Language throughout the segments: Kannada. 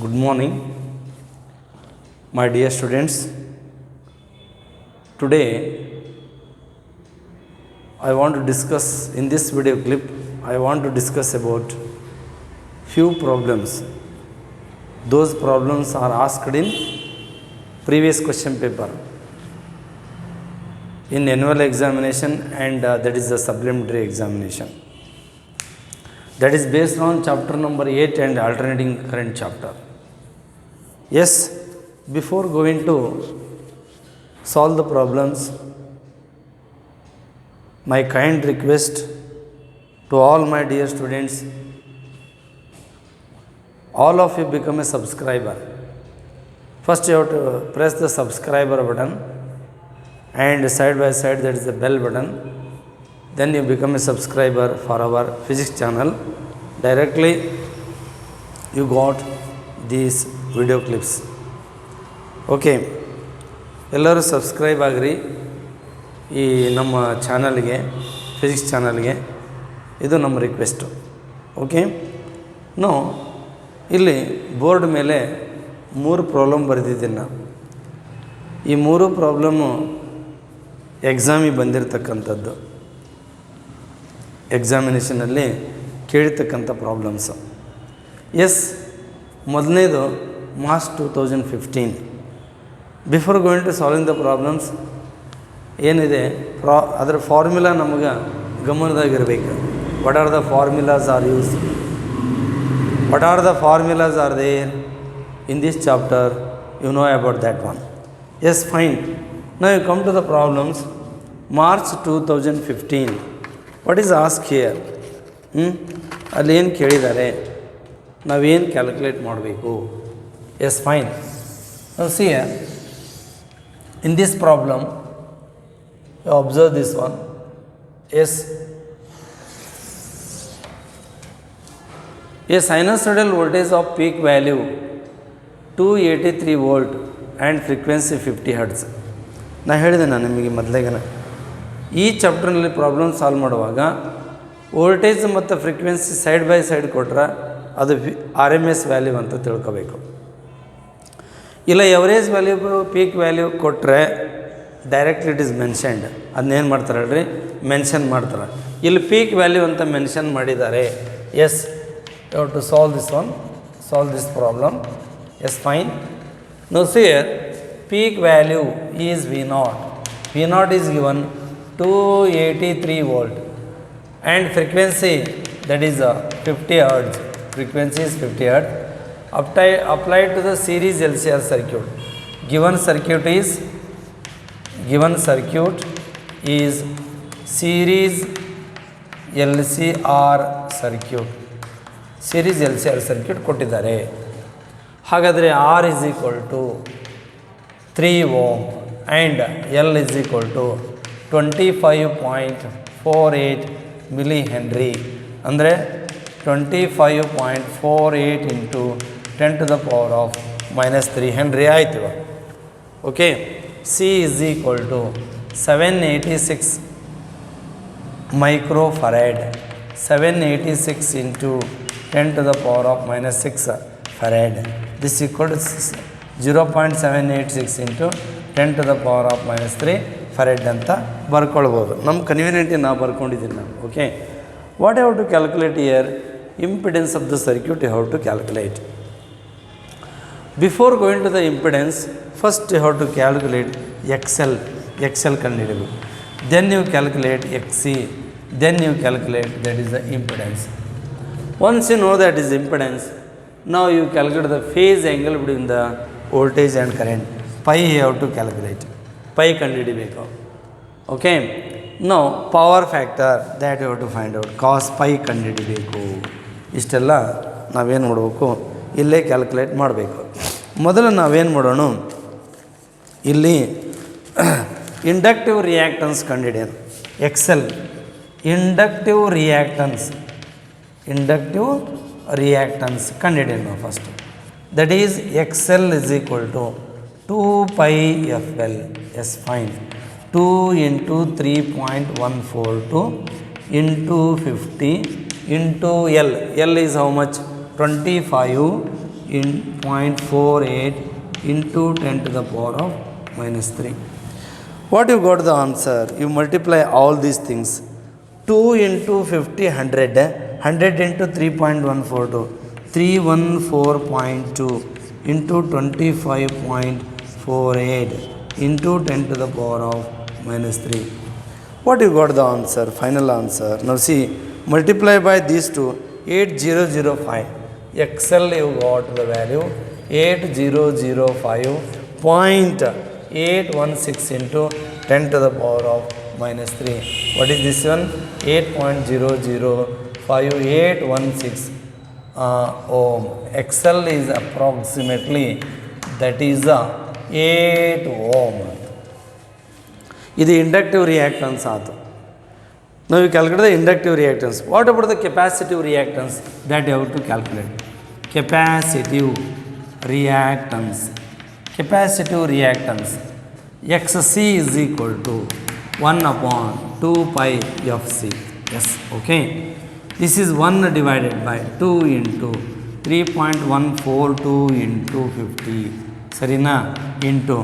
Good morning, my dear students. Today, I want to discuss in this video clip. I want to discuss about few problems. Those problems are asked in previous question paper in annual examination, and that is the supplementary examination. That is based on chapter number 8 and alternating current chapter. Yes, before going to solve the problems, my kind request to all my dear students, all of you become a subscriber. First you have to press the subscriber button, and side by side that is the bell button. Then you become a subscriber for our physics channel. Directly you got these video clips. Okay, ಎಲ್ಲರೂ ಸಬ್ಸ್ಕ್ರೈಬ್ ಆಗಿರಿ ಈ ನಮ್ಮ ಚಾನಲ್ಗೆ, ಫಿಸಿಕ್ಸ್ ಚಾನಲ್ಗೆ. ಇದು ನಮ್ಮ ರಿಕ್ವೆಸ್ಟು. ಓಕೆ, ನೋ ಇಲ್ಲಿ ಬೋರ್ಡ್ ಮೇಲೆ 3 ಪ್ರಾಬ್ಲಮ್ ಬರೆದಿದ್ದೀನಿ ನಾನು. ಈ 3 ಪ್ರಾಬ್ಲಮ್ಮು ಎಕ್ಸಾಮಿಗೆ ಬಂದಿರತಕ್ಕಂಥದ್ದು, ಎಕ್ಸಾಮಿನೇಷನಲ್ಲಿ ಕೇಳಿರ್ತಕ್ಕಂಥ ಪ್ರಾಬ್ಲಮ್ಸು. ಎಸ್, ಮೊದಲನೇದು March 2015. Before going to solving the problems ಏನಿದೆ ಅದರ ಫಾರ್ಮುಲಾ ನಮಗೆ ಗಮನದಾಗಿರಬೇಕು. What are the formulas are use, what are the formulas are there in this chapter, you know about that one. Yes, fine. Now you come to the problems. March 2015, what is ask here? ಅಲ್ಲಿ ಏನು ಕೇಳಿದ್ದಾರೆ, ನಾವೇನು ಕ್ಯಾಲ್ಕುಲೇಟ್ ಮಾಡಬೇಕು? Yes, fine. ನಾವು see in this problem, you observe this one. Yes, a sinusoidal voltage of peak value 283 volt and frequency 50 hertz. ನಾನು ಹೇಳಿದೆ ನಿಮಗೆ ಮೊದಲೇಗನ ಈ ಚಾಪ್ಟರ್ನಲ್ಲಿ ಪ್ರಾಬ್ಲಮ್ ಸಾಲ್ವ್ ಮಾಡುವಾಗ ವೋಲ್ಟೇಜ್ ಮತ್ತು ಫ್ರೀಕ್ವೆನ್ಸಿ ಸೈಡ್ ಬೈ ಸೈಡ್ ಕೊಟ್ರೆ ಅದು RMS ವ್ಯಾಲ್ಯೂ ಅಂತ ತಿಳ್ಕೋಬೇಕು. ಇಲ್ಲ ಎವರೇಜ್ ವ್ಯಾಲ್ಯೂ, ಪೀಕ್ ವ್ಯಾಲ್ಯೂ ಕೊಟ್ಟರೆ ಡೈರೆಕ್ಟ್ಲಿ ಇಟ್ ಈಸ್ ಮೆನ್ಷನ್ಡ್. ಅದನ್ನೇನು ಮಾಡ್ತಾರೆ ಹೇಳ್ರಿ, ಮೆನ್ಷನ್ ಮಾಡ್ತಾರೆ. ಇಲ್ಲಿ ಪೀಕ್ ವ್ಯಾಲ್ಯೂ ಅಂತ ಮೆನ್ಷನ್ ಮಾಡಿದ್ದಾರೆ. Yes, you have to solve this one, solve this problem. Yes, fine. Now see here peak value is V0. V0 is given 283 volt and frequency that is 50 hertz. Frequency is 50 hertz. Applied to the series LCR circuit. Given circuit is series LCR circuit. Series LCR circuit ಕೊಟ್ಟಿದ್ದಾರೆ. ಹಾಗಾದರೆ R is equal to 3 ohm and L is equal to 25.48 millihenry. ಅಂದರೆ 25.48 into 10 to the power of -3 Henry ಆಯಿತು. Okay, C is equal to 786 microfarad. 786 into 10 to the power of -6 farad. This equal to 0.786 into 10 to the power of -3 farad ಅಂತ ಬರ್ಕೊಳ್ಬೋದು. ನಮ್ಮ ಕನ್ವೀನಿಯಂಟಿಗೆ ನಾವು ಬರ್ಕೊಂಡಿದ್ದೀನಿ ನಾನು. Okay, what you have to calculate here? Impedance of the circuit you have to calculate. Before going to the impedance, first you have to calculate XL ಕಂಡುಹಿಡಿಯಬೇಕು. Then you calculate XC, then you calculate that is the impedance. Once you know that is impedance, now you calculate the phase angle between the voltage and current. Pi you have to calculate. Pi ಕಂಡುಹಿಡಿಯಬೇಕು. Okay, now power factor that you have to find out. Cos pi ಕಂಡುಹಿಡಿಯಬೇಕು. ಇಷ್ಟೆಲ್ಲ ನಾವೇನು ಮಾಡಬೇಕು, ಇಲ್ಲೇ ಕ್ಯಾಲ್ಕುಲೇಟ್ ಮಾಡಬೇಕು. ಮೊದಲು ನಾವೇನು ಮಾಡೋಣ, ಇಲ್ಲಿ ಇಂಡಕ್ಟಿವ್ ರಿಯಾಕ್ಟನ್ಸ್ ಕಂಡುಹಿಡಿಯೋಣ. XL ಇಂಡಕ್ಟಿವ್ ರಿಯಾಕ್ಟನ್ಸ್ ಕಂಡುಹಿಡಿಯೋಣ ನಾವು first. That is XL is equal to 2 pi FL. Yes, fine. 2 into 3.142 into 50 into L. L is how much? 25 in 0.48 into 10 to the power of minus 3. What you got the answer? You multiply all these things. 2 into 50, 100. 100 into 3.142. 314.2 into 25.48 into 10 to the power of minus 3. What you got the answer? Final answer. Now see, multiply by these two. 8005. Excel you got the value 8005.816 into 10 to the power of minus 3. What is this one? 8.005816 ohm. Excel is approximately, that is 8 ohm. This is inductive reactance. Now you calculate the inductive reactance. What about the capacitive reactance? That you have to calculate. Capacitive reactance. Capacitive reactance. Xc is equal to 1 upon 2 pi Fc. Yes, okay. This is 1 divided by 2 into 3.142 into 50. Sarina? Into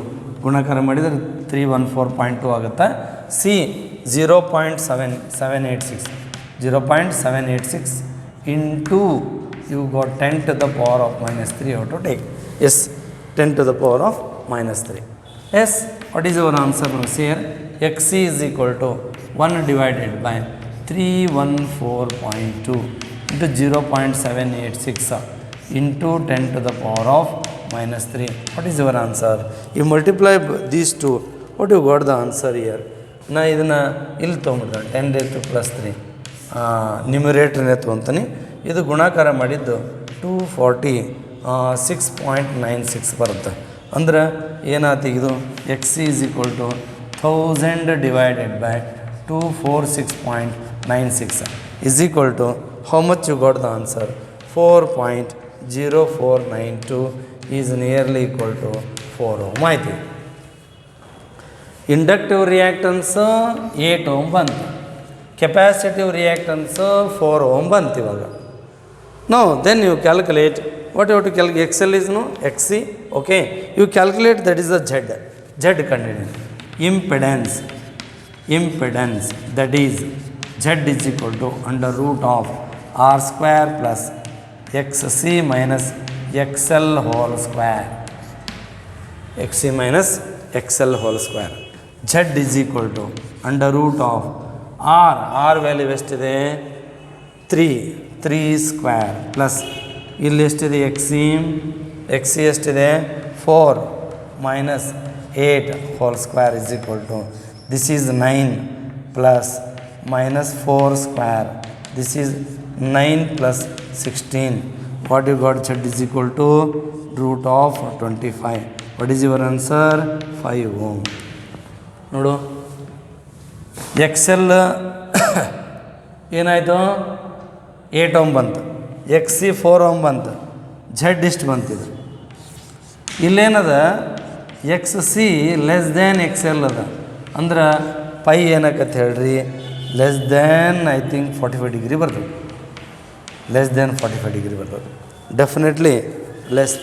ಗುಣಾಕಾರ ಮಾಡಿದರೆ 314.2 ಆಗುತ್ತೆ. C 0.786 0.786 into you got 10 to the power of minus 3 how to take. Yes, 10 to the power of minus 3. Yes, what is our answer now? Here Xc is equal to 1 divided by 314.2 into 0.786 into 10 to the power of minus 3. What is your answer? You multiply these two. What you got the answer here? ನಾ ಇದನ್ನು ಇಲ್ಲಿ ತೊಗೊಂಡ್ರೆ 10 raised to plus 3 ನ್ಯೂಮಿರೇಟ್ರನ್ನೇ ತೊಗೊತೀನಿ. ಇದು ಗುಣಾಕಾರ ಮಾಡಿದ್ದು 246.96 ಬರುತ್ತೆ. ಅಂದ್ರೆ ಏನಾಯ್ತು ಇದು? Xc is equal to 1000 divided by 246.96 is equal to how much you got the answer? 4.0492 is nearly equal to 4 ohm ಆಯಿತು. ಇಂಡಕ್ಟಿವ್ ರಿಯಾಕ್ಟನ್ಸ್ 8 ohm ಬಂತು. ಕೆಪಾಸಿಟಿವ್ ರಿಯಾಕ್ಟನ್ಸ್ 4 ohm ಬಂತು ಇವಾಗ. Now then you calculate what you to calculate. X L is now Xc. Okay, you calculate that is the Z ಕಂಡಿಡಿ. impedance that is Z is equal to under root of R square plus Xc minus XL whole square. Xc minus XL whole square. Z is equal to under root of R value ಎಷ್ಟಿದೆ? 3 square plus ಇಲ್ಲಿ ಎಷ್ಟಿದೆ? Xc ಎಷ್ಟಿದೆ? 4 minus 8 whole square is equal to, this is 9 plus minus 4 square, this is 9 plus 16. What you got? Z is equal to root of 25. What is your answer? 5 ohm. ನೋಡು, XL ಏನಾಯಿತು? 8 ohm ಬಂತು. Xc 4 ohm ಬಂತು. Z ಇಷ್ಟು ಬಂತಿದೆ. ಇಲ್ಲೇನದ? Xc ಲೆಸ್ ದ್ಯಾನ್ XL ಅದ. ಅಂದ್ರೆ ಪೈ ಏನಕ್ಕಂತ ಹೇಳ್ರಿ? Less than I think 45 degree ಬರ್ತದೆ. ಲೆಸ್ ದ್ಯಾನ್ 45 ಡಿಗ್ರಿ ಬರ್ತದೆ. Definitely less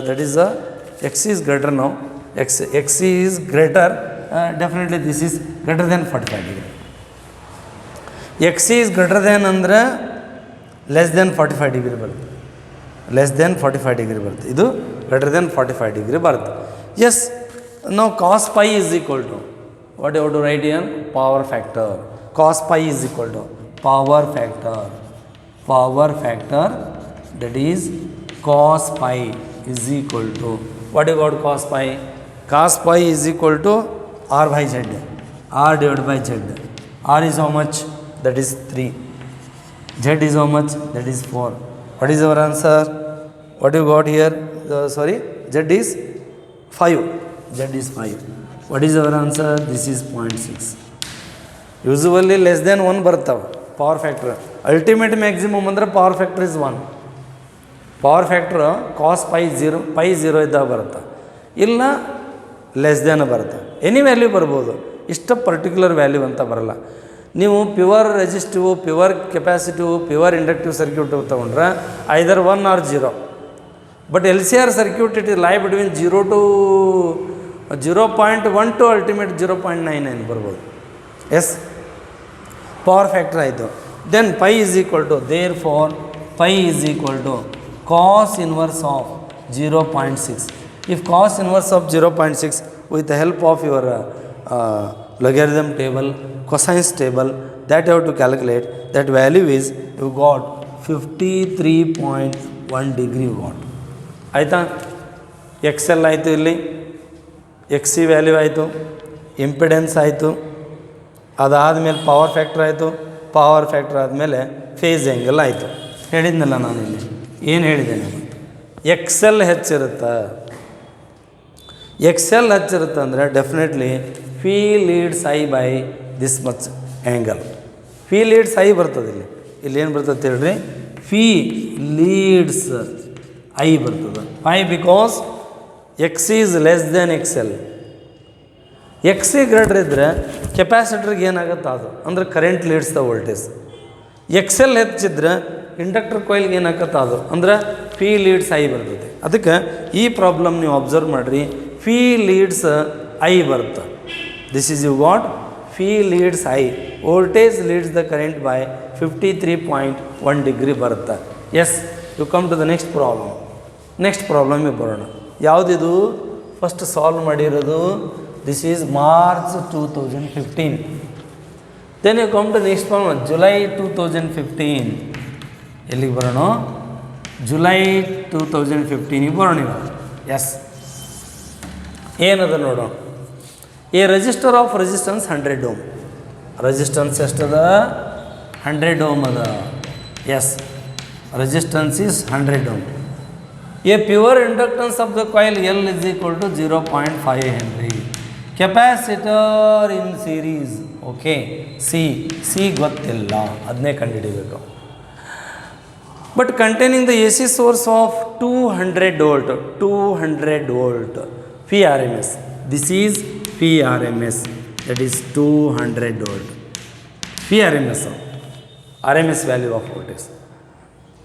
that is Xc is greater now. Xc is greater. Definitely this is greater than 45 degree. Xc is greater than ಅಂದರೆ less than 45 degree ಬರುತ್ತೆ. less than 45 degree ಬರುತ್ತೆ. ಇದು greater than 45 degree ಬರುತ್ತೆ. Yes, now cos pi is equal to, what you have to write here? Power factor. Cos pi is equal to power factor. Power factor, that is cos pi is equal to, what you got? Cos pi. Cos pi is equal to R by Z. R divided by Z. R is how much? That is 3. Z is how much? That is 4. What is our answer? What you got here? Sorry, Z is 5. Z is 5. What is our answer? This is 0.6. Usually less than 1 ಬರ್ತಾವೆ ಪವರ್ ಫ್ಯಾಕ್ಟ್ರ್. ಅಲ್ಟಿಮೇಟ್ ಮ್ಯಾಕ್ಸಿಮಮ್ ಅಂದರೆ power factor is 1. Power factor cos phi 0 ಇದ್ದಾಗ ಬರುತ್ತೆ. ಇಲ್ಲ ಲೆಸ್ ದ್ಯಾನ್ ಬರುತ್ತೆ. ಎನಿ ವ್ಯಾಲ್ಯೂ ಬರ್ಬೋದು. ಇಷ್ಟ ಪರ್ಟಿಕ್ಯುಲರ್ ವ್ಯಾಲ್ಯೂ ಅಂತ ಬರಲ್ಲ. ನೀವು pure resistive, pure capacitive, pure inductive circuit ತೊಗೊಂಡ್ರೆ either 1 or 0. But LCR circuit, it is lie between 0 to 0.1 to ultimate 0.99 ಬರ್ಬೋದು. ಎಸ್, ಪವರ್ ಫ್ಯಾಕ್ಟರ್ ಆಯಿತು. Then phi is equal to, therefore phi is equal to cos inverse of 0.6. If cos inverse of 0.6 with the help of your logarithm table, cosines table, that you have to calculate, that value is, you got 53.1 degree you got. ಆಯಿತಾ? ಎಕ್ಸ್ ಎಲ್ ಆಯಿತು, ಇಲ್ಲಿ ಎಕ್ಸ್ ಸಿ ವ್ಯಾಲ್ಯೂ ಆಯಿತು, ಇಂಪಿಡೆನ್ಸ್ ಆಯಿತು, ಅದಾದಮೇಲೆ ಪವರ್ ಫ್ಯಾಕ್ಟರ್ ಆಯಿತು, ಪವರ್ ಫ್ಯಾಕ್ಟರ್ ಆದಮೇಲೆ ಫೇಸ್ ಆ್ಯಂಗಲ್ ಆಯಿತು. ಹೇಳಿದ್ನಲ್ಲ ನಾನು ಇಲ್ಲಿ ಏನು ಹೇಳಿದ್ದೇನೆ, ಎಕ್ಸ್ ಎಲ್ ಹೆಚ್ಚಿರುತ್ತೆ. ಎಕ್ಸ್ ಎಲ್ ಹೆಚ್ಚಿರುತ್ತೆ ಅಂದರೆ definitely phi leads I by this much angle. Phi leads I ಬರ್ತದೆ ಇಲ್ಲಿ ಏನು ಬರ್ತದೆ ಹೇಳ್ರಿ, ಫಿ ಲೀಡ್ಸ್ ಐ ಬರ್ತದೆ. Why? Because X is less than X L. X C greater ಇದ್ದರೆ ಕೆಪಾಸಿಟರ್ಗೆ ಏನಾಗುತ್ತೆ ಅದು ಅಂದರೆ current leads the voltage. X L ಹೆಚ್ಚಿದ್ರೆ ಇಂಡಕ್ಟರ್ ಕಾಯಿಲ್ಗೆ ಏನಾಗತ್ತೆ ಅದು ಅಂದರೆ ಫಿ ಲೀಡ್ಸ್ ಐ ಬರ್ತದೆ. ಅದಕ್ಕೆ ಈ ಪ್ರಾಬ್ಲಮ್ ನೀವು ಅಬ್ಸರ್ವ್ ಮಾಡಿರಿ, ಫಿ ಲೀಡ್ಸ್ ಐ ಬರುತ್ತೆ. This is you got phi leads I, voltage leads the current by 53.1 degree ಬರುತ್ತೆ. Yes, you come to the next problem. Next ಪ್ರಾಬ್ಲಮಿಗೆ ಬರೋಣ. ಯಾವುದಿದು ಫಸ್ಟ್ ಸಾಲ್ವ್ ಮಾಡಿರೋದು? This is March 2015. Then you come to next problem, July 2015. ಎಲ್ಲಿಗೆ ಬರೋಣ? ಜುಲೈ 2015ಗೆ ಬರೋಣ ಇವಾಗ. ಎಸ್, ಏನದ ನೋಡೋಣ. A resistor of resistance 100 ohm. Resistance ಎಷ್ಟದ? 100 ಓಮ್ ಅದ. Yes, resistance is 100 ohm. A pure inductance of the coil L is equal to 0.5 Henry. Capacitor in series. Okay, C ಗೊತ್ತಿಲ್ಲ, ಅದನ್ನೇ ಕಂಡುಹಿಡಿಬೇಕು. But containing the A C source of 200 volt, 200 volt P R M S. This is P R M S, that is 200 volt. P R M S, R M S value of voltage.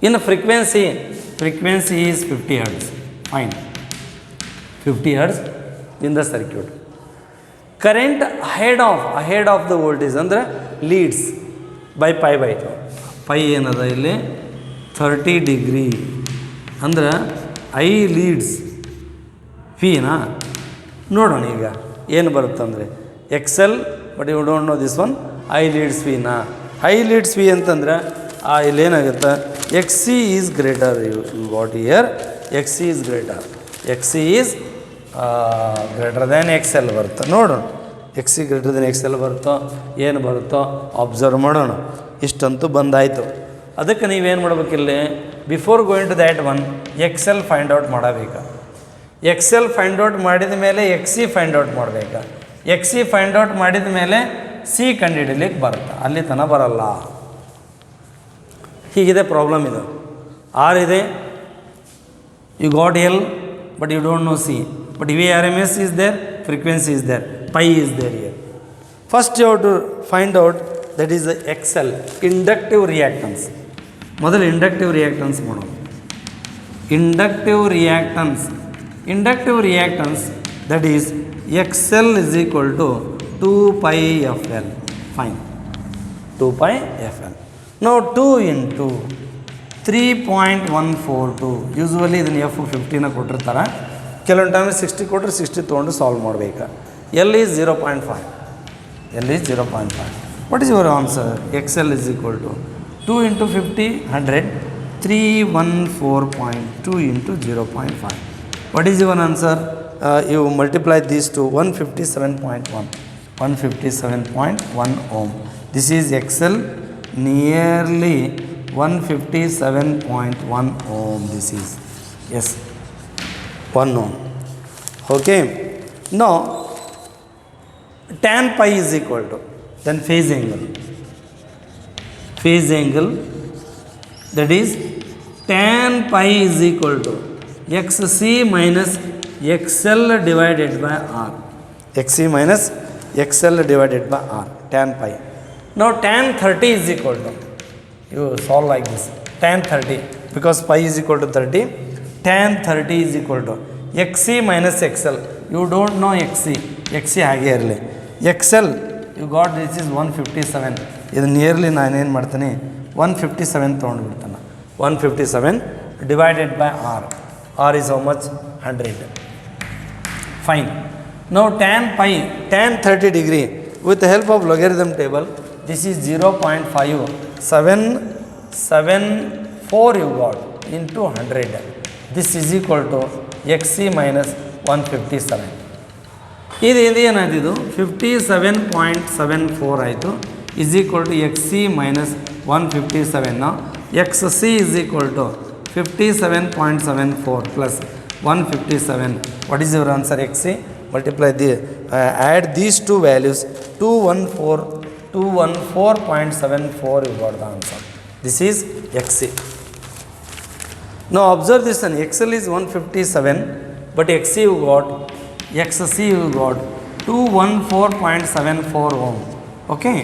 ಇನ್ನು frequency is 50 hertz. Fine, 50 hertz in the circuit. Current ahead of the voltage ಅಂದರೆ leads by pi by 2. pi ಏನದ ಇಲ್ಲಿ 30 ಡಿಗ್ರಿ ಅಂದ್ರೆ ಐ ಲೀಡ್ಸ್ ಫಿನಾ. ನೋಡೋಣ ಈಗ ಏನು ಬರುತ್ತಂದರೆ X L, but you don't know this one. I leads ಫಿನಾ, ಐ ಲೀಡ್ಸ್ ಫಿ ಅಂತಂದ್ರೆ ಇಲ್ಲೇನಾಗುತ್ತೆ, X C is greater. You got here X C is greater. X C is greater than X L ಬರುತ್ತೆ. ನೋಡೋಣ X C greater than X L ಬರುತ್ತೋ ಏನು ಬರುತ್ತೋ ಅಬ್ಸರ್ವ್ ಮಾಡೋಣ. ಇಷ್ಟಂತೂ ಬಂದಾಯಿತು. ಅದಕ್ಕೆ ನೀವೇನು ಮಾಡ್ಬೇಕಿಲ್ಲಿ, before going to that one X L find out ಮಾಡಬೇಕು. ಎಕ್ಸ್ ಎಲ್ ಫೈಂಡ್ ಔಟ್ ಮಾಡಿದ ಮೇಲೆ ಎಕ್ಸ್ ಸಿ ಫೈಂಡ್ ಔಟ್ ಮಾಡಬೇಕು. ಎಕ್ಸ್ ಸಿ ಫೈಂಡ್ ಔಟ್ ಮಾಡಿದ ಮೇಲೆ ಸಿ ಕಂಡುಹಿಡಿಲಿಕ್ಕೆ ಬರುತ್ತೆ, ಅಲ್ಲಿ ತನಕ ಬರಲ್ಲ. ಹೀಗಿದೆ ಪ್ರಾಬ್ಲಮ್. ಇದು ಆರ್ ಇದೆ, you got L but you don't know C, but V R M S is there, frequency is there, phi is there here. First you have to find out that is the X L, inductive reactance. ಮೊದಲು ಇಂಡಕ್ಟಿವ್ ರಿಯಾಕ್ಟನ್ಸ್ ಮಾಡೋಣ. Inductive reactance that is X L is equal to 2πfl. Fine, 2πfl. Now 2 into 3.142. Usually ಇದನ್ನು F50ನ ಕೊಟ್ಟಿರ್ತಾರೆ, ಕೆಲವೊಂದು ಟೈಮ್ 60 ಕೊಟ್ಟರೆ 60 ತೊಗೊಂಡು ಸಾಲ್ವ್ ಮಾಡಬೇಕು. L is 0.5. What is your answer? XL is equal to 2 into 50, 100, 314.2 into 0.5. What is your answer? You multiply these two, 157.1 ohm. This is XL, nearly 157.1 ohm. This is, yes, 1 ohm. Okay, now tan pi is equal to, then phase angle, that is tan pi is equal to XC minus XL divided by R. XC minus XL divided by R, tan pi. Now tan 30 is equal to, you solve like this, tan 30, because pi is equal to 30, tan 30 is equal to XC minus XL. You don't know XC. XC ಹಾಗೆ ಇರಲಿ. XL you got this is 157. ಇದು ನಿಯರ್ಲಿ ನಾನು ಏನು ಮಾಡ್ತೀನಿ 157 ತೊಗೊಂಡ್ಬಿಡ್ತಾನೆ. 157 divided by R. R is how much? 100. Fine. Now tan 30 degree with the help of logarithm table, this is 0.5774 you got into 100. This is equal to XC minus 157. ಇದು ಏನಾಯ್ತು 57.74 ಆಯಿತು is equal to XC minus 157. Now XC is equal to 57.74 plus 157. What is your answer? XC? Multiply the add these two values, 214.74 you got the answer. This is XC. Now observe this one. XL is 157, but XC you got 214.74 ohm. Okay.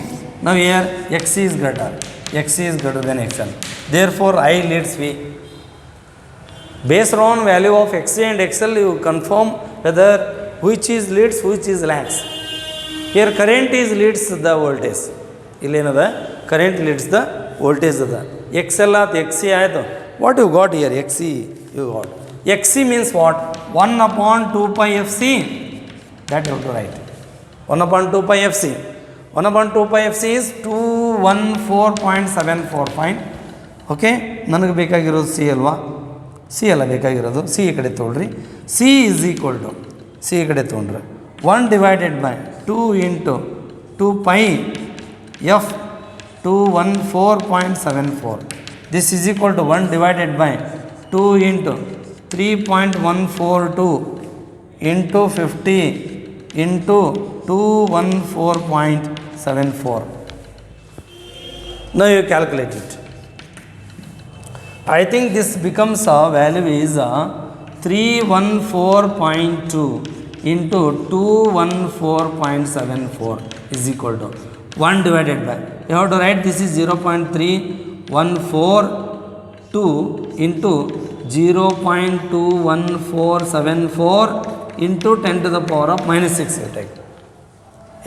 Now here XC is greater. XC is greater than XL. Therefore I leads V. Based on value of XC and XL, you confirm whether which is leads, which is lags. Here current is leads the voltage. Illenada current leads the voltage ada. XL at XC aayto. What you got here? XC you got. XC means what? 1 upon 2 pi FC. That you have to write. 1 upon 2 pi FC. 1 upon 2 pi FC is 214.74. Fine. Okay. ನನಗೆ ಬೇಕಾಗಿರೋದು C ಅಲ್ವಾ? C ಅಲ್ಲ ಬೇಕಾಗಿರೋದು. C ಈ ಕಡೆ ತೊಗೊಳ್ರಿ. C is equal to C ಈ ಕಡೆ ತೊಗೊಂಡ್ರೆ 1 divided by 2 into 2 pi F 214.74. This is equal to 1 divided by 2 into 3.142 into 50 into 214.74. Now you calculate it. I think this becomes a value is 314.2 into 214.74 is equal to 1 divided by, you have to write this is 0.3142 into 0.21474 into 10 to the power of minus 6 you take.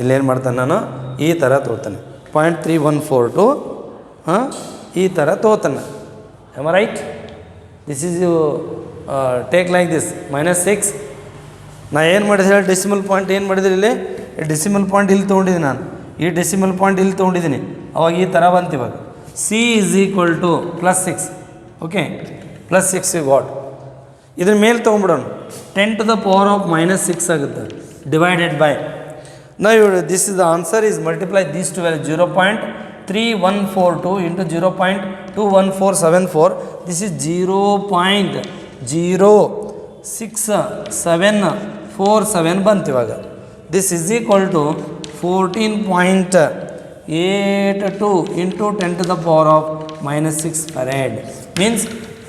ಇಲ್ಲೇನು ಮಾಡ್ತಾನೆ ನಾನು ಈ ಥರ ತೋತಾನೆ 0.3142 ಈ ಥರ ತೋತಾನೆ. Am I right? This is you take like this minus 6. ನಾ ಏನು ಮಾಡಿದೆ ಹೇಳಿ ಡೆಸಿಮಲ್ ಪಾಯಿಂಟ್ ಏನು ಮಾಡಿದ್ರಿ ಇಲ್ಲಿ ಡೆಸಿಮಲ್ ಪಾಯಿಂಟ್ ಇಲ್ಲಿ ತೊಗೊಂಡಿದ್ದೀನಿ ನಾನು ಈ ಡೆಸಿಮಲ್ ಪಾಯಿಂಟ್ ಇಲ್ಲಿ ತೊಗೊಂಡಿದ್ದೀನಿ ಅವಾಗ ಈ ಥರ ಬಂತು ಇವಾಗ C is equal to plus 6. Okay plus 6 you got. ಇದ್ರ ಮೇಲೆ ತೊಗೊಂಬಿಡೋಣ 10 to the power of minus 6 ಆಗುತ್ತೆ divided by. Now this is the answer is multiply these two values 0.3142 into 0.21474. This is 0.06747 ಬಂತು ಇವಾಗ. This is equal to 14.82 into 10 to the power of minus 6 farad. Means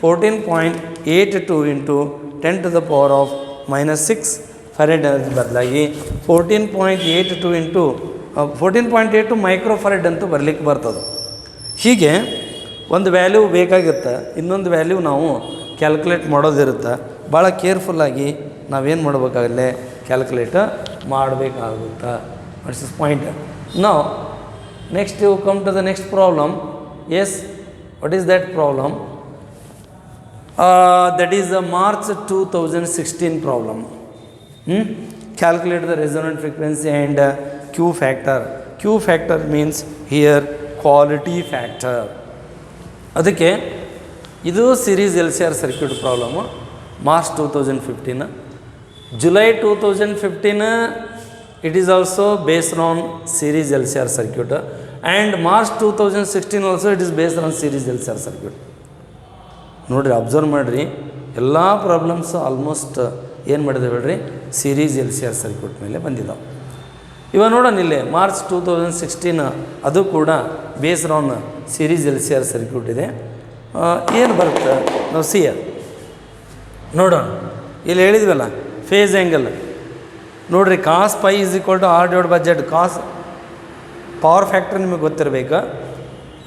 14.82 into 10 to the power of minus 6 farad ಬದಲಾಗಿ 14.82 into 14.82 ಮೈಕ್ರೋ ಫರಡ್ ಅಂತೂ ಬರಲಿಕ್ಕೆ ಬರ್ತದೆ. ಹೀಗೆ ಒಂದು ವ್ಯಾಲ್ಯೂ ಬೇಕಾಗುತ್ತೆ, ಇನ್ನೊಂದು ವ್ಯಾಲ್ಯೂ ನಾವು ಕ್ಯಾಲ್ಕುಲೇಟ್ ಮಾಡೋದಿರುತ್ತೆ. ಭಾಳ ಕೇರ್ಫುಲ್ಲಾಗಿ ನಾವೇನು ಮಾಡಬೇಕಾಗಲ್ಲೇ ಕ್ಯಾಲ್ಕುಲೇಟ್ ಮಾಡಬೇಕಾಗುತ್ತೆ. What's is point. Now next you come to the next problem. Yes, what is that problem? That is the March 2016 problem. Calculate the resonant frequency and Q factor. Q factor means here quality factor. ಅದಕ್ಕೆ ಇದು series LCR circuit problem. March 2015. July 2015 it is also based on series LCR circuit, and March 2016 also it is based on series LCR circuit. ನೋಡಿರಿ, ಅಬ್ಸರ್ವ್ ಮಾಡಿರಿ, ಎಲ್ಲ ಪ್ರಾಬ್ಲಮ್ಸು ಆಲ್ಮೋಸ್ಟ್ ಏನು ಮಾಡಿದೆ ಹೇಳ್ರಿ ಸೀರೀಸ್ LCR ಸರ್ಕ್ಯೂಟ್ ಮೇಲೆ ಬಂದಿದ್ದಾವೆ. ಇವಾಗ ನೋಡೋಣ ಇಲ್ಲಿ March 2016 ಅದು ಕೂಡ based on series LCR circuit ಇದೆ. ಏನು ಬರುತ್ತೆ ನಾವು ಸಿ ನೋಡೋಣ. ಇಲ್ಲಿ ಹೇಳಿದ್ವಲ್ಲ ಫೇಸ್ ಆ್ಯಂಗಲ್ ನೋಡಿರಿ, cos phi is equal to R divide by Z. Cos power factor ನಿಮಗೆ ಗೊತ್ತಿರಬೇಕು.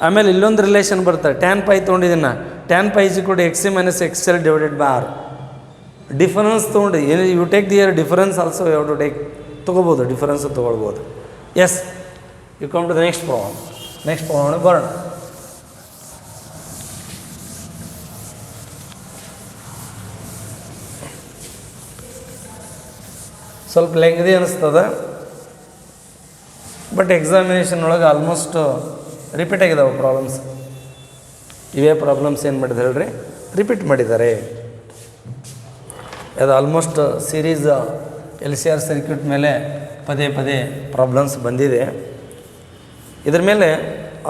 ಆಮೇಲೆ ಇಲ್ಲೊಂದು ರಿಲೇಷನ್ ಬರುತ್ತೆ, ಟ್ಯಾನ್ ಪೈ ತೊಗೊಂಡಿದ್ದೀನಿ. tan pi is equal to xc minus xl divided by r. Difference ತೊಗೊಂಡು ಏನು you take their difference also you have to take ತೊಗೋಬೋದು, ಡಿಫರೆನ್ಸ್ ತೊಗೊಳ್ಬೋದು. Yes, you come to the next problem. Next problem ಬರೋಣ. ಸ್ವಲ್ಪ ಲೆಂಗ್ದಿ ಅನಿಸ್ತದೆ, ಬಟ್ ಎಕ್ಸಾಮಿನೇಷನ್ ಒಳಗೆ ಆಲ್ಮೋಸ್ಟ್ ರಿಪೀಟ್ ಆಗಿದ್ದಾವೆ ಪ್ರಾಬ್ಲಮ್ಸ್. ಇವೇ ಪ್ರಾಬ್ಲಮ್ಸ್ ಏನು ಮಾಡಿದ್ದಾರೆ ಹೇಳ್ರಿ, ರಿಪೀಟ್ ಮಾಡಿದ್ದಾರೆ. ಅದು ಆಲ್ಮೋಸ್ಟ್ ಸೀರೀಸ್ LCR ಸರ್ಕ್ಯೂಟ್ ಮೇಲೆ ಪದೇ ಪದೇ ಪ್ರಾಬ್ಲಮ್ಸ್ ಬಂದಿದೆ. ಇದ್ರ ಮೇಲೆ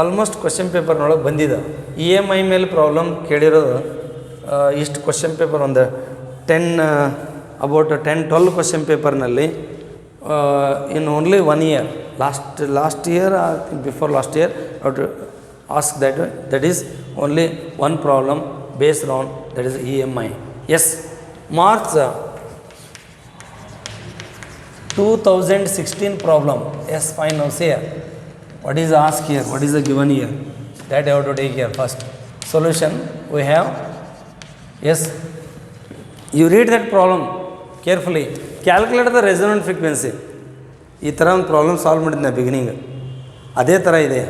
ಆಲ್ಮೋಸ್ಟ್ ಕ್ವಶನ್ ಪೇಪರ್ನೊಳಗೆ ಬಂದಿದೆ. EMI ಮೇಲೆ ಪ್ರಾಬ್ಲಮ್ ಕೇಳಿರೋದು ಇಷ್ಟು ಕ್ವಶನ್ ಪೇಪರ್ ಒಂದು 10-12 ಕ್ವಶನ್ ಪೇಪರ್ನಲ್ಲಿ in only 1 year, last year before last year ask that is only one problem based on that is EMI. Yes, March 2016 problem. Yes, fine. Now say what is asked here, what is the given here, that you have to take here first. Solution we have. Yes, you read that problem carefully. Calculate the resonant frequency. ಈ ಥರ ಒಂದು ಪ್ರಾಬ್ಲಮ್ ಸಾಲ್ವ್ ಮಾಡಿದ್ದೆ ಬಿಗಿನಿಂಗ್, ಅದೇ ಥರ ಇದೆ.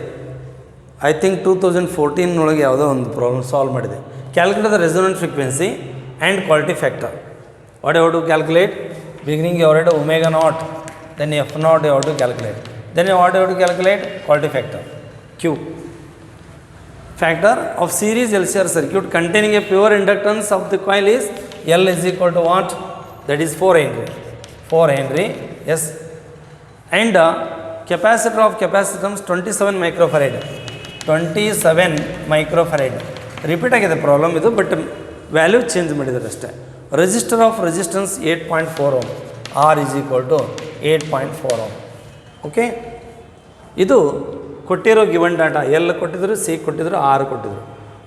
ಐ ಥಿಂಕ್ 2014 ಒಳಗೆ ಯಾವುದೋ ಒಂದು ಪ್ರಾಬ್ಲಮ್ ಸಾಲ್ವ್ ಮಾಡಿದೆ. Calculate the resonant frequency and quality factor. What you have to calculate? Beginning you already omega naught, then f naught you have to calculate. Then what you have to calculate? Quality factor. Q. Factor of series LCR circuit containing a pure inductance of the coil is L is equal to what? That is 4 Henry. 4 Henry. Yes. And capacitor of capacitance 27 microfarad. 27 microfarad. Repeat agide problem idu, but value change ಮಾಡಿದ್ದಾರೆ ಅಷ್ಟೇ. Resistor of resistance 8.4 ohm, R is equal to 8.4 ohm. Okay, ಇದು ಕೊಟ್ಟಿರೋ ಗಿವನ್ ಡಾಟಾ. ಎಲ್ ಕೊಟ್ಟಿದ್ರು, ಸಿ ಕೊಟ್ಟಿದ್ರು, ಆರ್ ಕೊಟ್ಟಿದ್ರು.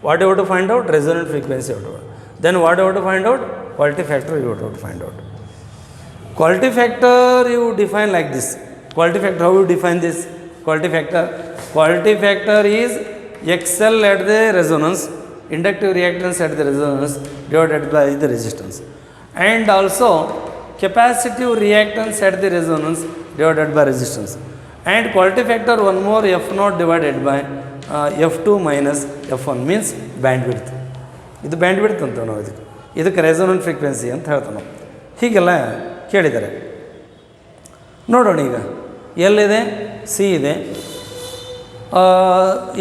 What you have to find out? Resonant frequency you have to. Then what you have to find out? Quality factor you have to find out. Quality factor you define like this. Quality factor, how you define this? Quality factor is XL at the resonance, inductive reactance at the resonance divided by the resistance, and also capacitive reactance at the resonance divided by resistance, and quality factor one more f naught divided by f2 minus f1 means bandwidth. ಇದು ಬ್ಯಾಂಡ್ವಿಡ್ತ್ ಅಂತ ನಾವು ಇದಕ್ಕೆ ರೆಸೊನೆಂಟ್ ಫ್ರೀಕ್ವೆನ್ಸಿ ಅಂತ ಹೇಳ್ತೀವಿ ನಾವು. ಹೀಗೆಲ್ಲ ಕೇಳಿದ್ದಾರೆ. ನೋಡೋಣ, ಈಗ ಎಲ್ಲಿದೆ? ಸಿ ಇದೆ.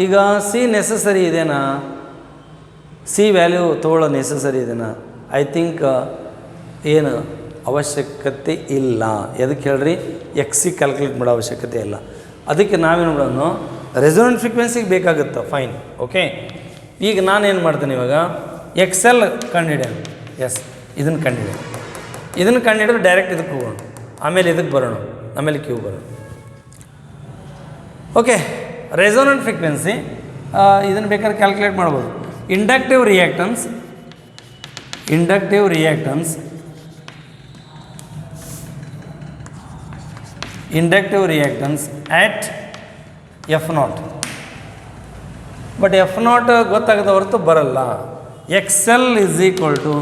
ಈಗ ಸಿ ನೆಸಸರಿ ಇದೆನಾ? ಸಿ ವ್ಯಾಲ್ಯೂ ತೊಗೊಳ್ಳೋ ನೆಸಸರಿ ಇದೆನಾ? ಐ ಥಿಂಕ್ ಏನು ಅವಶ್ಯಕತೆ ಇಲ್ಲ. ಎದಕ್ಕೆ ಹೇಳ್ರಿ? ಸಿ ಕ್ಯಾಲ್ಕುಲೇಟ್ ಮಾಡೋ ಅವಶ್ಯಕತೆ ಇಲ್ಲ. ಅದಕ್ಕೆ ನಾವೇನು ಮಾಡೋಣ, ರೆಸೊನೆಂಟ್ ಫ್ರೀಕ್ವೆನ್ಸಿಗೆ ಬೇಕಾಗುತ್ತೆ. Fine, okay. ಈಗ ನಾನೇನು ಮಾಡ್ತೇನೆ, ಇವಾಗ XL ಕಂಡುಹಿಡಿಯೋಣ. ಎಸ್, ಇದನ್ನು ಕಂಡುಹಿಡಿದ್ರೆ ಡೈರೆಕ್ಟ್ ಇದಕ್ಕೆ ಹೋಗೋಣ, ಆಮೇಲೆ ಇದಕ್ಕೆ ಬರೋಣ, ಆಮೇಲೆ ಕ್ಯೂ ಬರೋಣ. ಓಕೆ, ರೆಸೊನೆಂಟ್ ಫ್ರೀಕ್ವೆನ್ಸಿ ಇದನ್ನು ಬೇಕಾದ್ರೆ ಕ್ಯಾಲ್ಕುಲೇಟ್ ಮಾಡ್ಬೋದು. Inductive reactance at f0. But f0 ಗೊತ್ತಾಗದ ಹೊರತು ಬರಲ್ಲ. XL is equal to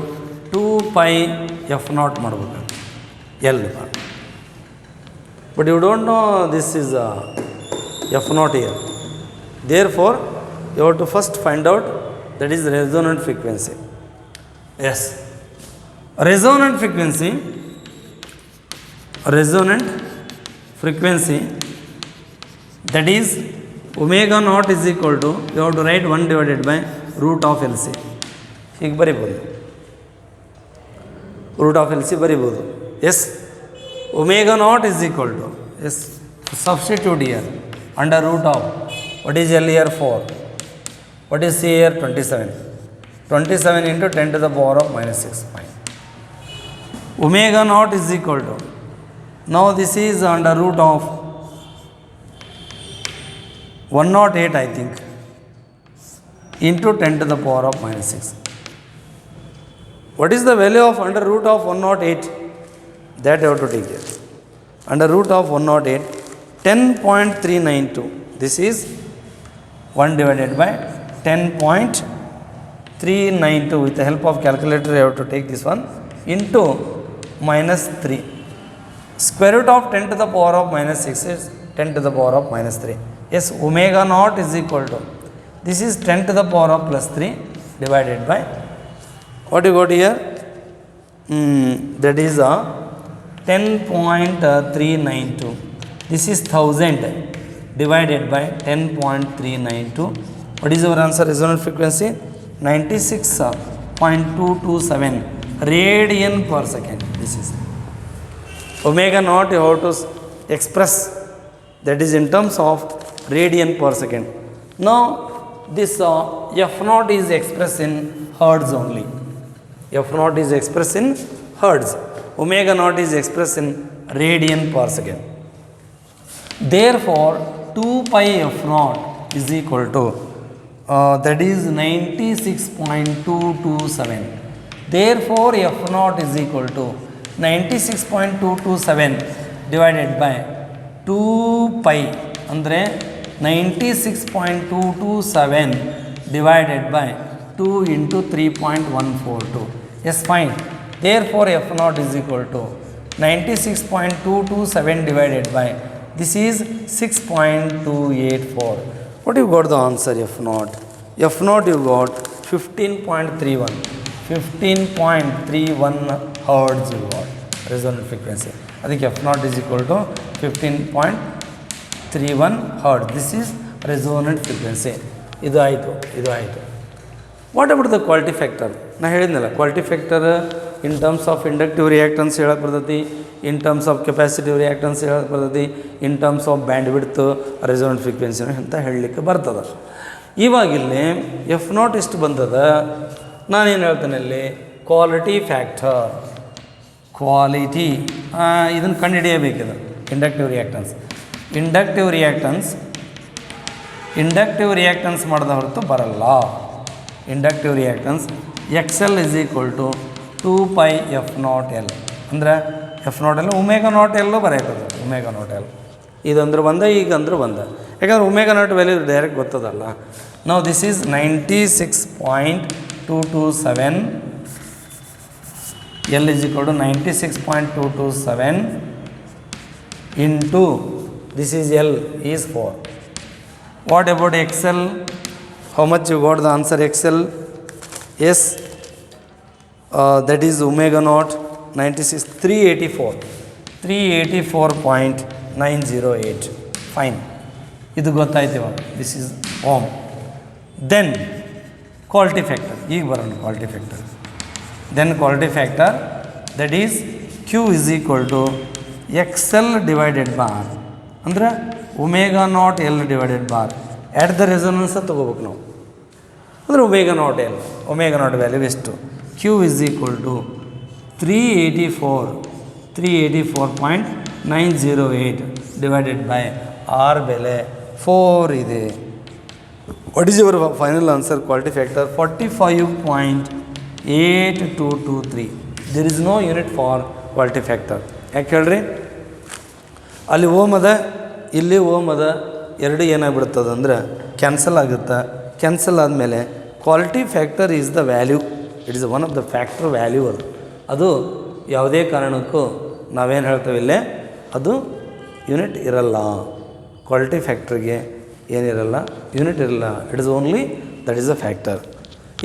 2 pi f0 ಮಾಡ್ಬೋದು, L. But you don't know this is f0 here. Therefore, you have to first find out that is resonant frequency. Yes, resonant frequency that is omega naught is equal to, you have to write 1 divided by root of LC. ಹೀಗೆ ಬರಿಬೋದು, ರೂಟ್ ಆಫ್ LC ಬರಿಬೋದು. Yes, omega naught is equal to, yes, substitute here under root of, what is L here? 4. What is C here? 27. 27 into 10 to the power of minus 6. Fine. Omega naught is equal to, now this is under root of 108 I think, into 10 to the power of minus 6. What is the value of under root of 108? That you have to take here. Under root of 108, 10.392. This is 1 divided by 10.392. 392 with the help of calculator you have to take this one into minus 3. Square root of 10 to the power of minus 6 is 10 to the power of minus 3. Yes, omega naught is equal to, this is 10 to the power of plus 3 divided by, what you got here? That is a 10.392. This is 1000 divided by 10.392. What is our answer? Resonant frequency 96.227 radian per second. This is omega naught you have to express, that is in terms of radian per second. Now this f naught is expressed in hertz only. F naught is expressed in hertz. Omega naught is expressed in radian per second. Therefore 2 pi f naught is equal to that is 96.227. Therefore f naught is equal to 96.227 divided by 2 pi ಅಂದರೆ 96.227 divided by 2 into 3.142. Yes, fine. Therefore f naught is equal to 96.227 divided by, this is 6.284. What you got the answer f naught? F naught you got 15.31. 15.31 hertz you got resonant frequency. I think f naught is equal to 15.31 hertz. This is resonant frequency. ಇದು ಆಯಿತು. What about the quality factor? ನಾ ಹೇಳಿದ್ನಲ್ಲ, quality factor in terms of inductive reactance ಹೇಳಕ್ಕೆ ಬರ್ತೈತಿ, in terms of capacitive reactance ಹೇಳಕ್ಕೆ ಬರ್ತೈತಿ, in terms of bandwidth resonant ಫ್ರೀಕ್ವೆನ್ಸಿನ ಅಂತ ಹೇಳಲಿಕ್ಕೆ ಬರ್ತದೆ. ಇವಾಗಿಲ್ಲಿ ಎಫ್ ನಾಟ್ ಎಷ್ಟು ಬಂದದ, ನಾನೇನು ಹೇಳ್ತೇನೆ ಅಲ್ಲಿ ಕ್ವಾಲಿಟಿ ಫ್ಯಾಕ್ಟರ್, ಕ್ವಾಲಿಟಿ ಇದನ್ನು ಕಂಡುಹಿಡಿಯಬೇಕಿದೆ. ಇಂಡಕ್ಟಿವ್ ರಿಯಾಕ್ಟನ್ಸ್ ಮಾಡಿದ ಹೊರತು ಬರಲ್ಲ. Inductive reactance X L is equal to 2 pi f naught L ಅಂದರೆ F naught L omega naught ಎಲ್ಲೂ ಬರೆಯಬಹುದು. ಒಮೆಗಾ ನಾಟ್ ಎಲ್ ಇದಂದ್ರೆ ಬಂದ, ಈಗ ಅಂದ್ರೆ ಬಂದ, ಯಾಕಂದ್ರೆ ಒಮೆಗಾ ನಾಟ್ ವ್ಯಾಲ್ಯೂ ಡೈರೆಕ್ಟ್ ಗೊತ್ತದಲ್ಲ. ನಾವು this is 96.227 L is equal to 96.227 into this is L is 4. What about XL? How much you got the answer XL? Yes, that is omega naught 96 384.908. Fine. ಇದು ಗೊತ್ತಾಯ್ತೀವ. This is ohm. Then quality factor, ಈಗ ಬರೋಣ quality factor. Then quality factor that is Q is equal to XL divided by R ಅಂದರೆ omega naught L divided by R at the resonance ತೊಗೋಬೇಕು ನಾವು. ಅಂದರೆ omega naught L, omega naught value ಎಷ್ಟು? Q is equal to 384.908 divided by R ಬೆಲೆ 4 ಇದೆ. What is your final answer? Quality factor 45.8223. There is no unit for quality factor. ಯಾಕೆ ಹೇಳ್ರಿ, ಅಲ್ಲಿ ಓಮ್ ಅದ, ಇಲ್ಲಿ ಓಮ್ ಅದ, ಎರಡು ಏನಾಗ್ಬಿಡ್ತದೆ ಅಂದ್ರೆ ಕ್ಯಾನ್ಸಲ್ ಆಗುತ್ತೆ. ಕ್ಯಾನ್ಸಲ್ ಆದಮೇಲೆ quality factor is the value, it is one of the factor value. ಅದು ಯಾವುದೇ ಕಾರಣಕ್ಕೂ ನಾವೇನು ಹೇಳ್ತೇವೆ ಇಲ್ಲೇ, ಅದು ಯೂನಿಟ್ ಇರಲ್ಲ. ಕ್ವಾಲಿಟಿ ಫ್ಯಾಕ್ಟ್ರಿಗೆ ಏನಿರಲ್ಲ, ಯೂನಿಟ್ ಇರಲ್ಲ. It is only that is a factor.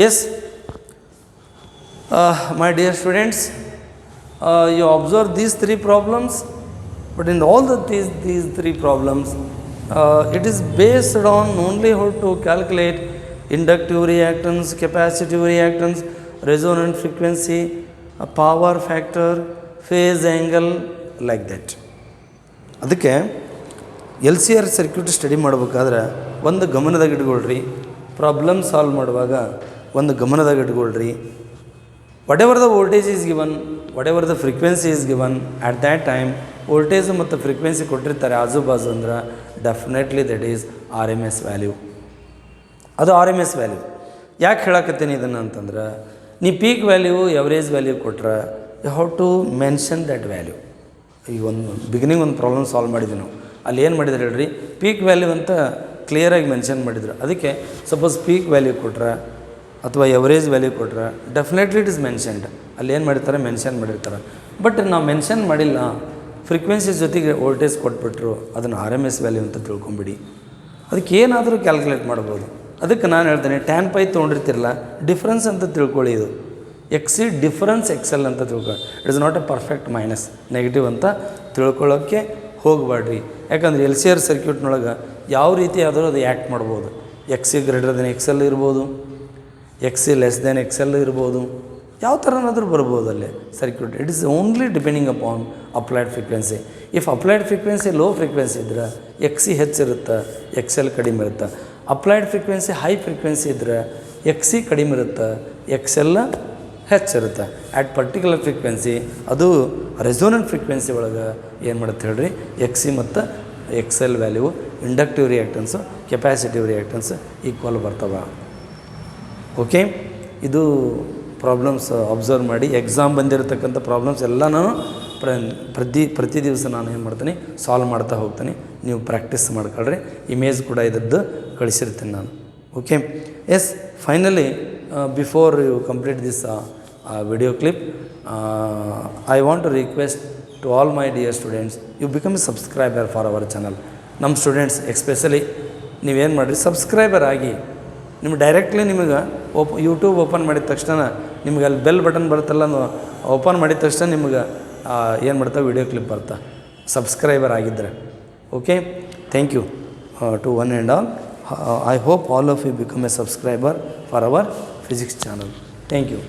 Yes my dear students, you observe these three problems, but in all these three problems it is based on only how to calculate inductive reactance, capacitive reactance, resonant frequency, power factor, phase angle, like that. ಅದಕ್ಕೆ L C R circuit study ಮಾಡಬೇಕಾದ್ರೆ ಒಂದು ಗಮನದಾಗ ಇಟ್ಕೊಳ್ರಿ, ಪ್ರಾಬ್ಲಮ್ ಸಾಲ್ವ್ ಮಾಡುವಾಗ ಒಂದು ಗಮನದಾಗ ಇಟ್ಕೊಳ್ರಿ. whatever the voltage is given, whatever the frequency is given, at that time voltage ಮತ್ತು ಫ್ರೀಕ್ವೆನ್ಸಿ ಕೊಟ್ಟಿರ್ತಾರೆ ಆಜು ಬಾಜು ಅಂದ್ರೆ definitely that is R M S value. ಅದು ಆರ್ ಎಮ್ ಎಸ್ ವ್ಯಾಲ್ಯೂ. ಯಾಕೆ ಹೇಳಕತ್ತೀನಿ ಇದನ್ನು ಅಂತಂದ್ರೆ, ನೀ ಪೀಕ್ ವ್ಯಾಲ್ಯೂ ಎವರೇಜ್ ವ್ಯಾಲ್ಯೂ ಕೊಟ್ರೆ you have to mention that value. ಈಗ ಒಂದು ಬಿಗಿನಿಂಗ್ ಒಂದು ಪ್ರಾಬ್ಲಮ್ ಸಾಲ್ವ್ ಮಾಡಿದ್ವಿ ನಾವು, ಅಲ್ಲಿ ಏನು ಮಾಡಿದ್ರು ಹೇಳ್ರಿ, ಪೀಕ್ ವ್ಯಾಲ್ಯೂ ಅಂತ ಕ್ಲಿಯರಾಗಿ ಮೆನ್ಷನ್ ಮಾಡಿದ್ರು. ಅದಕ್ಕೆ ಸಪೋಸ್ ಪೀಕ್ ವ್ಯಾಲ್ಯೂ ಕೊಟ್ರೆ ಅಥವಾ ಎವರೇಜ್ ವ್ಯಾಲ್ಯೂ ಕೊಟ್ರೆ ಡೆಫಿನೆಟ್ಲಿ ಇಟ್ ಇಸ್ ಮೆನ್ಷನ್ಡ್, ಅಲ್ಲಿ ಏನು ಮಾಡಿರ್ತಾರೆ ಮೆನ್ಷನ್ ಮಾಡಿರ್ತಾರೆ. ಬಟ್ ನಾವು ಮೆನ್ಷನ್ ಮಾಡಿಲ್ಲ, ಫ್ರೀಕ್ವೆನ್ಸಿ ಜೊತೆಗೆ ವೋಲ್ಟೇಜ್ ಕೊಟ್ಬಿಟ್ರು, ಅದನ್ನು ಆರ್ ಎಮ್ ಎಸ್ ವ್ಯಾಲ್ಯೂ ಅಂತ ತಿಳ್ಕೊಂಬಿಡಿ. ಅದಕ್ಕೆ ಏನಾದರೂ ಕ್ಯಾಲ್ಕುಲೇಟ್ ಮಾಡ್ಬೋದು. ಅದಕ್ಕೆ ನಾನು ಹೇಳ್ತೇನೆ ಟ್ಯಾನ್ ಪೈ ತೊಗೊಂಡಿರ್ತಿರಲ್ಲ, ಡಿಫ್ರೆನ್ಸ್ ಅಂತ ತಿಳ್ಕೊಳ್ಳಿ. ಇದು ಎಕ್ಸಿ ಡಿಫ್ರೆನ್ಸ್ ಎಕ್ಸೆಲ್ ಅಂತ ತಿಳ್ಕೊಳ್ಳಿ. It is not A perfect minus, negative ಅಂತ ತಿಳ್ಕೊಳ್ಳೋಕ್ಕೆ ಹೋಗಬೇಡ್ರಿ. ಯಾಕಂದರೆ ಎಲ್ ಸಿ ಆರ್ ಸರ್ಕ್ಯೂಟ್ನೊಳಗೆ ಯಾವ ರೀತಿ ಆದರೂ ಅದು ಆ್ಯಕ್ಟ್ ಮಾಡ್ಬೋದು. ಎಕ್ಸಿ ಗ್ರೇಟರ್ ದೆನ್ ಎಕ್ಸೆಲ್ ಇರ್ಬೋದು, ಎಕ್ಸಿ ಲೆಸ್ ದೆನ್ ಎಕ್ಸೆಲ್ ಇರ್ಬೋದು, ಯಾವ ಥರನಾದರೂ ಬರ್ಬೋದು ಅಲ್ಲಿ circuit. It is only depending upon applied frequency. If applied frequency low frequency ಇದ್ದರೆ ಎಕ್ಸಿ ಹೆಚ್ಚಿರುತ್ತೆ, ಎಕ್ಸೆಲ್ ಕಡಿಮೆ ಇರುತ್ತೆ. ಅಪ್ಲೈಡ್ ಫ್ರೀಕ್ವೆನ್ಸಿ ಹೈ ಫ್ರೀಕ್ವೆನ್ಸಿ ಇದ್ದರೆ ಎಕ್ಸಿ ಕಡಿಮೆ ಇರುತ್ತೆ, ಎಕ್ಸೆಲ್ಲ ಹೆಚ್ಚಿರುತ್ತೆ. ಆ್ಯಟ್ ಪರ್ಟಿಕ್ಯುಲರ್ ಫ್ರೀಕ್ವೆನ್ಸಿ ಅದು ರೆಸೋನೆಂಟ್ ಫ್ರೀಕ್ವೆನ್ಸಿ ಒಳಗೆ ಏನು ಮಾಡುತ್ತೆ ಹೇಳ್ರಿ, ಎಕ್ಸಿ ಮತ್ತು XL value, inductive reactance, capacitive reactance equal ಬರ್ತವೆ. ಓಕೆ, ಇದು ಪ್ರಾಬ್ಲಮ್ಸ್ ಅಬ್ಸರ್ವ್ ಮಾಡಿ. ಎಕ್ಸಾಮ್ ಬಂದಿರತಕ್ಕಂಥ ಪ್ರಾಬ್ಲಮ್ಸ್ ಎಲ್ಲ ನಾನು ಪ್ರತಿ ದಿವಸ ನಾನು ಏನು ಮಾಡ್ತೀನಿ ಸಾಲ್ವ್ ಮಾಡ್ತಾ ಹೋಗ್ತೀನಿ. ನೀವು ಪ್ರಾಕ್ಟೀಸ್ ಮಾಡ್ಕೊಳ್ರಿ. ಇಮೇಜ್ ಕೂಡ ಇದ್ದದ್ದು ಕಳಿಸಿರ್ತೀನಿ ನಾನು. Okay, yes, finally before you complete this video clip, I want to request to all my dear students, you become a subscriber for our channel. ನಮ್ಮ ಸ್ಟೂಡೆಂಟ್ಸ್ ಎಸ್ಪೆಷಲಿ ನೀವೇನು ಮಾಡಿರಿ, ಸಬ್ಸ್ಕ್ರೈಬರ್ ಆಗಿ. ನಿಮ್ಗೆ ಡೈರೆಕ್ಟ್ಲಿ ನಿಮಗೆ ಯೂಟ್ಯೂಬ್ ಓಪನ್ ಮಾಡಿದ ತಕ್ಷಣ ನಿಮ್ಗೆ ಅಲ್ಲಿ ಬೆಲ್ ಬಟನ್ ಬರುತ್ತಲ್ಲ, ಓಪನ್ ಮಾಡಿದ ತಕ್ಷಣ ನಿಮ್ಗೆ ಏನು ಮಾಡ್ತಾ ವಿಡಿಯೋ ಕ್ಲಿಪ್ ಬರ್ತಾ, ಸಬ್ಸ್ಕ್ರೈಬರ್ ಆಗಿದ್ದರೆ. Okay, thank you to one and all. I hope all of you become a subscriber for our physics channel. Thank you.